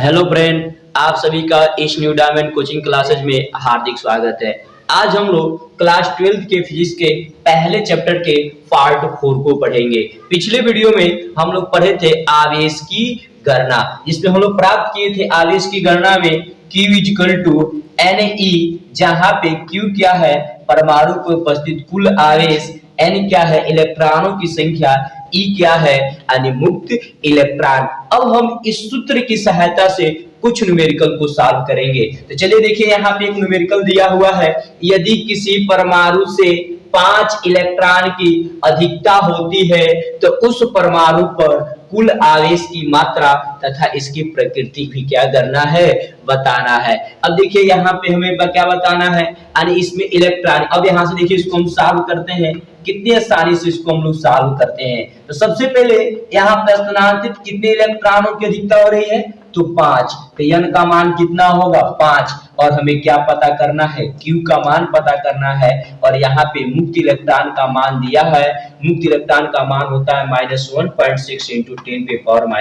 Hello friend, आप सभी का इस न्यू डायमंड कोचिंग क्लासेज में हार्दिक स्वागत है। आज हम लोग क्लास 12 के फिजिक्स के पहले चैप्टर के पार्ट 4 को पढ़ेंगे। पिछले वीडियो में हम लोग पढ़े थे आवेश की गणना, जिसमें हम लोग प्राप्त किए थे आवेश की गणना में Q इक्वल टू Ne, जहाँ पे Q क्या है, परमाणु को उपस्थित कुल आवेश, N क्या है, इलेक्ट्रॉनों की संख्या, E क्या है, यानी मुक्त इलेक्ट्रॉन। अब हम इस सूत्र की सहायता से कुछ न्यूमेरिकल को सॉल्व करेंगे। तो चलिए देखिए, यहाँ पे एक न्यूमेरिकल दिया हुआ है। यदि किसी परमाणु से 5 इलेक्ट्रॉन की अधिकता होती है तो उस परमाणु पर कुल आवेश की मात्रा तथा इसकी प्रकृति भी क्या करना है, बताना है। अब देखिए यहाँ पे हमें क्या बताना है, यानी इसमें इलेक्ट्रॉन। अब यहाँ से देखिए इसको हम सॉल्व करते हैं, कितनी आसानी से इसको हम लोग सॉल्व करते हैं। तो सबसे पहले यहाँ पे स्थानांतरित कितने इलेक्ट्रॉनों की अधिकता हो रही है, तो 5। तो n का मान कितना होगा, 5। और हमें क्या पता करना है, Q का मान पता करना है। और यहाँ पे मुक्त इलेक्ट्रॉन का मान दिया है। मुक्त इलेक्ट्रॉन का मान होता है -1.6 ×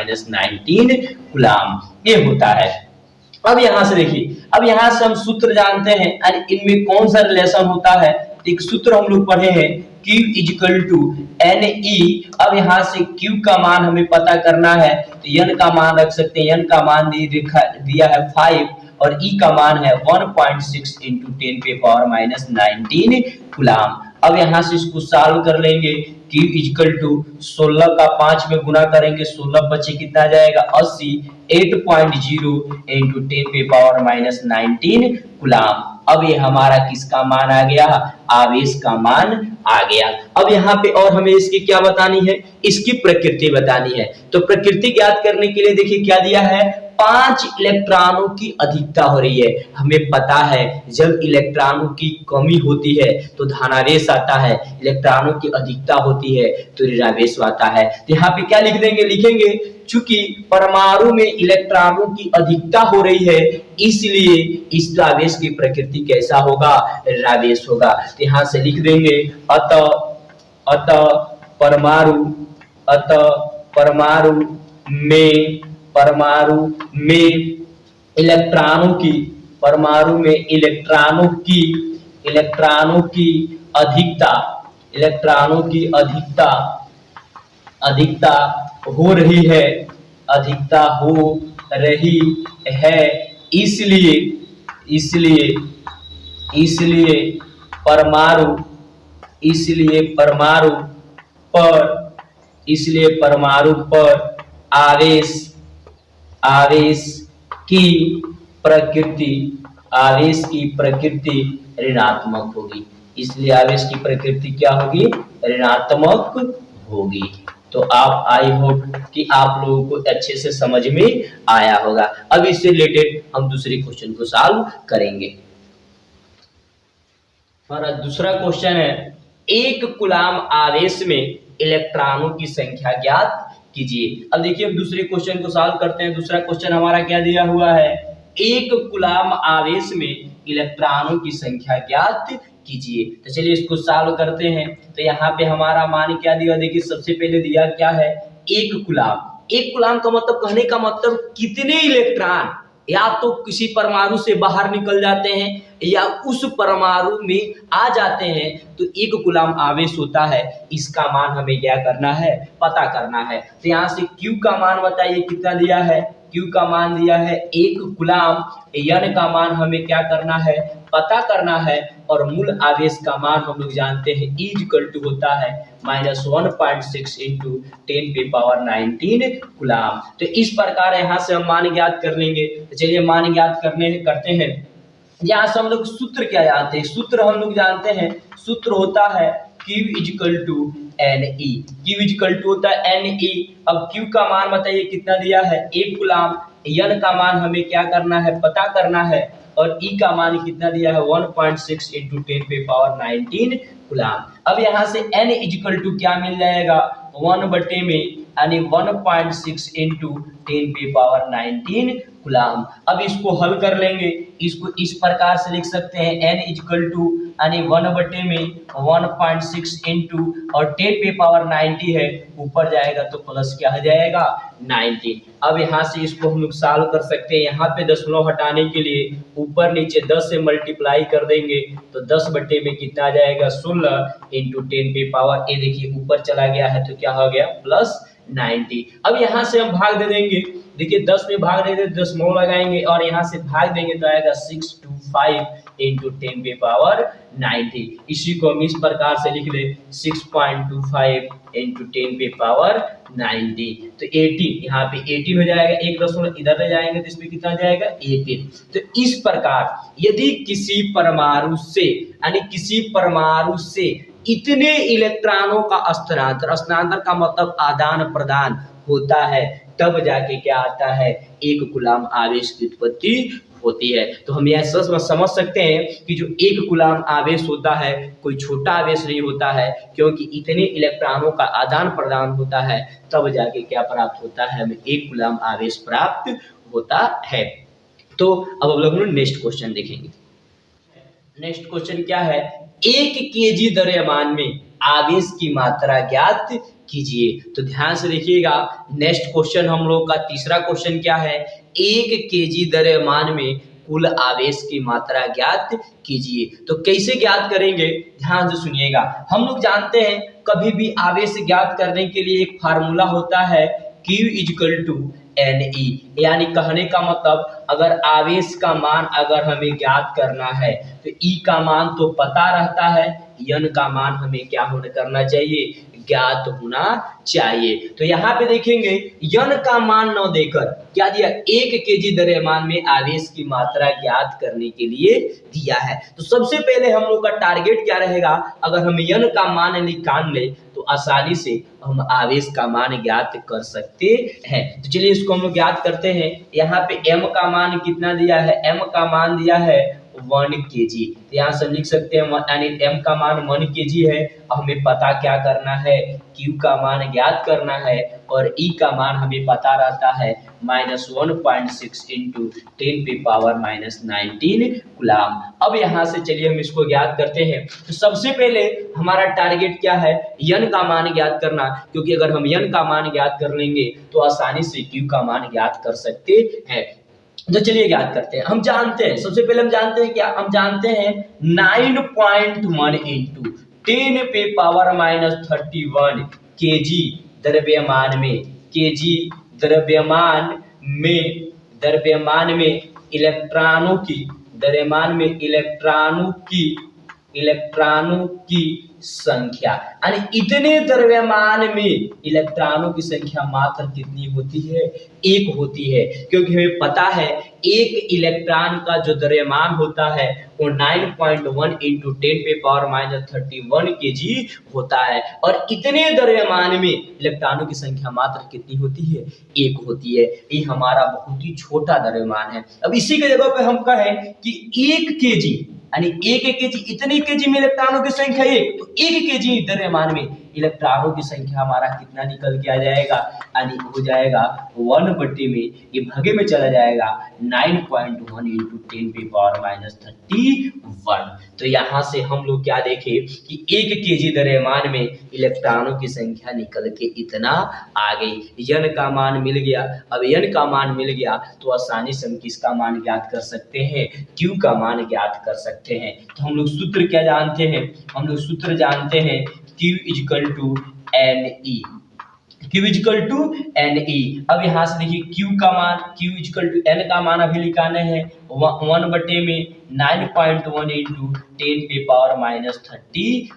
10⁻⁹ कूलम, ये होता है। अब यहाँ से देखिए, अब यहाँ से हम सूत्र जानते हैं, इनमें कौन सा रिलेशन होता है। एक सूत्र हम लोग पढ़े हैं, Q इक्वल टू Ne। अब यहाँ से Q का मान हमें पता करना है, तो N का मान रख सकते हैं। N का मान दिया है 5 और E का मान है 1.6 × 10⁻⁹ कूलम। अब यहाँ से इसको सॉल्व कर लेंगे। Q इक्वल टू 16 का 5 में गुना करेंगे, 16 बचे कितना जाएगा, 80, 8.0 × 10⁻⁹ कूलम। अब ये हमारा किसका मान आ गया, आवेश का मान आ गया। अब यहाँ पे और हमें इसकी क्या बतानी है, इसकी प्रकृति बतानी है। तो प्रकृति ज्ञात करने के लिए देखिए क्या दिया है, 5 इलेक्ट्रॉनों की अधिकता हो रही है। हमें पता है जब इलेक्ट्रॉनों की कमी होती है तो धनावेश आता है, इलेक्ट्रॉनों की अधिकता होती है तो ऋणावेश आता है। तो यहाँ पे क्या लिख देंगे, लिखेंगे चूंकि परमाणु में इलेक्ट्रॉनों की अधिकता हो रही है, इसलिए इस आवेश की प्रकृति कैसा होगा, ऋणावेश होगा। तो यहाँ से लिख देंगे अतः परमाणु में इलेक्ट्रॉनों की हो रही है, इसलिए परमाणु पर आवेश की प्रकृति ऋणात्मक होगी। इसलिए आवेश की प्रकृति क्या होगी, ऋणात्मक होगी। तो आप, आई होप कि आप लोगों को अच्छे से समझ में आया होगा। अब इससे रिलेटेड हम दूसरे क्वेश्चन को सॉल्व करेंगे। हमारा दूसरा क्वेश्चन है, एक कूलम आवेश में इलेक्ट्रॉनों की संख्या ज्ञात कीजिए। अब देखिए, अब दूसरे क्वेश्चन को सॉल्व करते हैं। दूसरा क्वेश्चन हमारा क्या दिया हुआ है, एक कूलम आवेश में इलेक्ट्रॉनों की संख्या ज्ञात कीजिए। तो चलिए इसको सॉल्व करते हैं। तो यहाँ पे हमारा मान क्या दिया, देखिए सबसे पहले दिया क्या है, एक कूलम। एक कूलम का मतलब, कहने का मतलब कितने इलेक्ट्रॉन या तो किसी परमाणु से बाहर निकल जाते हैं या उस परमाणु में आ जाते हैं, तो एक कूलम आवेश होता है। इसका मान हमें क्या करना है, पता करना है। तो यहाँ से Q का मान बताइए कितना दिया है, Q का मान दिया है 1 कूलम। N का मान हमें क्या करना है, पता करना है। और मूल आवेश का मान हम लोग जानते हैं, E इक्वल टू होता है -1.6 × 10⁻⁹ कूलम। तो इस प्रकार यहाँ से हम मान ज्ञात कर लेंगे। तो चलिए मान ज्ञात करते हैं। यहाँ से हम लोग सूत्र क्या जानते हैं, सूत्र हम लोग जानते हैं, सूत्र होता है Q equal to Ne। Q equal to होता है Ne। अब Q का मान बताइए कितना दिया है, 1 कूलम। N का मान हमें क्या करना है, पता करना है। और E का मान कितना दिया है, 1.6 × 10⁻⁹ कूलम। अब यहाँ से N इक्वल टू क्या मिल जाएगा, 1 बटे में, यानी 1.6 × 10⁻⁹ कूलम। अब इसको हल कर लेंगे। इसको इस प्रकार से लिख सकते हैं, N इक्वल टू यानी 1 में 1.6 इंटू और 10 पे पावर 90 है, ऊपर जाएगा तो प्लस क्या हो जाएगा 90। अब यहाँ से इसको हम लोग सॉल्व कर सकते हैं। यहाँ पे दशमलव हटाने के लिए ऊपर नीचे 10 से मल्टीप्लाई कर देंगे तो 10 बटे में कितना आ जाएगा 16 इंटू 10 पे पावर, ये देखिए ऊपर चला गया है तो क्या हो गया प्लस 90। अब यहाँ से हम भाग दे देंगे, देखिए 10 में भाग दे देंगे, दशमलव लगाएंगे और यहाँ से भाग देंगे तो आएगा 625 इंटू 10 पे पावर 90। इसी को हम इस प्रकार से लिख ले 6.25 इंटू 10 पे पावर 90, तो 18, यहाँ पे 18 हो जाएगा, एक दशमलव इधर ले जाएंगे तो इसमें कितना जाएगा 18। तो इस प्रकार यदि किसी परमाणु से यानी किसी परमाणु से इतने इलेक्ट्रॉनों का स्थानांतर, स्थानांतर का मतलब आदान प्रदान होता है, तब जाके क्या आता है एक कूलाम आवेश की उत्पत्ति होती है। तो हम यह समझ सकते हैं कि जो एक कूलाम आवेश होता है कोई छोटा आवेश नहीं होता है, क्योंकि इतने इलेक्ट्रॉनों का आदान प्रदान होता है तब जाके क्या प्राप्त होता है, हमें एक कूलाम आवेश प्राप्त होता है। तो अब हम लोग नेक्स्ट क्वेश्चन देखेंगे। नेक्स्ट क्वेश्चन क्या है, 1 केजी द्रव्यमान में आवेश की मात्रा ज्ञात कीजिए। तो ध्यान से देखिएगा, नेक्स्ट क्वेश्चन हम लोग का तीसरा क्वेश्चन क्या है, 1 केजी द्रव्यमान में कुल आवेश की मात्रा ज्ञात कीजिए। तो कैसे ज्ञात करेंगे, ध्यान से सुनिएगा। हम लोग जानते हैं कभी भी आवेश ज्ञात करने के लिए एक फार्मूला होता है Q इक्वल टू Ne, यानी कहने का मतलब अगर आवेश का मान अगर हमें ज्ञात करना है तो E का मान तो पता रहता है, N का मान हमें क्या करना चाहिए, ज्ञात होना चाहिए। तो यहाँ पे देखेंगे N का मान न देकर क्या दिया, 1 केजी द्रव्यमान में आवेश की मात्रा ज्ञात करने के लिए दिया है। तो सबसे पहले हम लोग का टारगेट क्या रहेगा, अगर हम N का मान निकाल ले तो आसानी से हम आवेश का मान ज्ञात कर सकते हैं। तो चलिए इसको हम लोग ज्ञात करते हैं। यहाँ पे M का मान कितना दिया है, M का मान दिया है 1 केजी, तो यहाँ से लिख सकते हैं यानी M का मान 1 केजी है। हमें पता क्या करना है, Q का मान ज्ञात करना है और E का मान हमें पता रहता है -1.6 इंटू 10 पे पावर -19 कूलाम। अब यहाँ से चलिए हम इसको ज्ञात करते हैं। तो सबसे पहले हमारा टारगेट क्या है, N का मान ज्ञात करना, क्योंकि अगर हम N का मान ज्ञात कर लेंगे तो आसानी से Q का मान ज्ञात कर सकते हैं। तो चलिए ज्ञात करते हैं। हम जानते हैं, सबसे पहले हम जानते हैं क्या, हम जानते हैं 9.1 इंटू 10 पे पावर -31 केजी द्रव्यमान में, केजी द्रव्यमान में इलेक्ट्रॉनों की, द्रव्यमान में इलेक्ट्रॉनों की संख्या, यानी इतने द्रव्यमान में इलेक्ट्रॉनों की संख्या मात्र कितनी होती है, 1 होती है। क्योंकि हमें पता है एक इलेक्ट्रॉन का जो द्रव्यमान होता है वो 9.1 इंटू 10 पे पावर -31 केजी होता है, और इतने द्रव्यमान में इलेक्ट्रॉनों की संख्या मात्र कितनी होती है, 1 होती है। ये हमारा बहुत ही छोटा द्रव्यमान है। अब इसी के जगह पे हम कहें कि 1 केजी यानी 1 केजी, इतने केजी में इलेक्ट्रॉनों की संख्या 1, तो 1 केजी द्रव्यमान में इलेक्ट्रॉनों की संख्या हमारा कितना निकल के आ जाएगा, यानी हो जाएगा 1 बटे में ये भागे में चला जाएगा 9.1 इंटू 10 पे पावर -31। तो यहाँ से हम लोग क्या देखें कि 1 केजी द्रव्यमान में इलेक्ट्रॉनों की संख्या निकल के इतना आ गई। N का मान मिल गया। अब N का मान मिल गया तो आसानी से हम किसका मान ज्ञात कर सकते हैं, Q का मान ज्ञात कर सकते हैं। तो हम लोग सूत्र क्या जानते हैं, हम लोग सूत्र जानते हैं Q equal to Ne, Q equal to Ne। अब यहाँ से देखिए Q का मान, Q इक्वल टू N का मान अभी निकालने हैं 1 बटे में 9.1 इंटू 10 पे पावर -31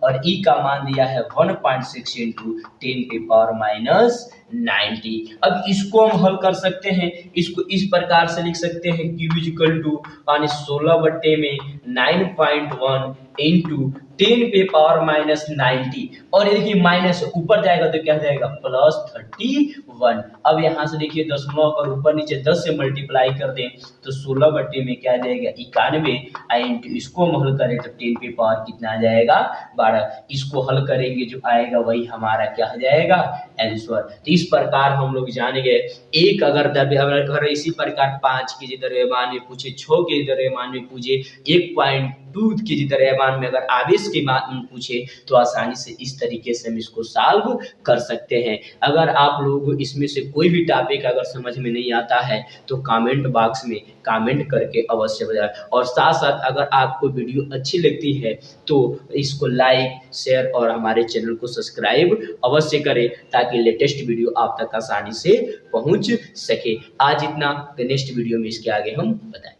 और E का मान दिया है 1.6 इंटू 10 पे पावर -90। अब इसको हम हल कर सकते हैं, इसको इस प्रकार से लिख सकते हैं Q इक्वल टू 16 बटे में 9.1 इंटू 10 पे पावर -90, और ये देखिए माइनस ऊपर जाएगा तो क्या जाएगा +31। अब यहाँ से देखिए दशमलव पर ऊपर नीचे 10 से मल्टीप्लाई कर दें तो 16 बटे में क्या जाएगा 91 इंटू इसको हम हल करें तो 10 पे पावर कितना आ जाएगा 12। इसको हल करेंगे जो आएगा वही हमारा क्या हो जाएगा आंसर। तो इस प्रकार हम लोग जान गए एक अगर इसी प्रकार 5 केजी द्रव्यमान में पूछे, 6 केजी द्रव्यमान में पूछे, 1 दूध की तरह मान में अगर आवेश की बात पूछे तो आसानी से इस तरीके से हम इसको सॉल्व कर सकते हैं। अगर आप लोग इसमें से कोई भी टॉपिक अगर समझ में नहीं आता है तो कमेंट बॉक्स में कमेंट करके अवश्य बताएं, और साथ साथ अगर आपको वीडियो अच्छी लगती है तो इसको लाइक शेयर और हमारे चैनल को सब्सक्राइब अवश्य करें ताकि लेटेस्ट वीडियो आप तक आसानी से पहुंच सके। आज इतना, नेक्स्ट वीडियो में इसके आगे हम बताएं।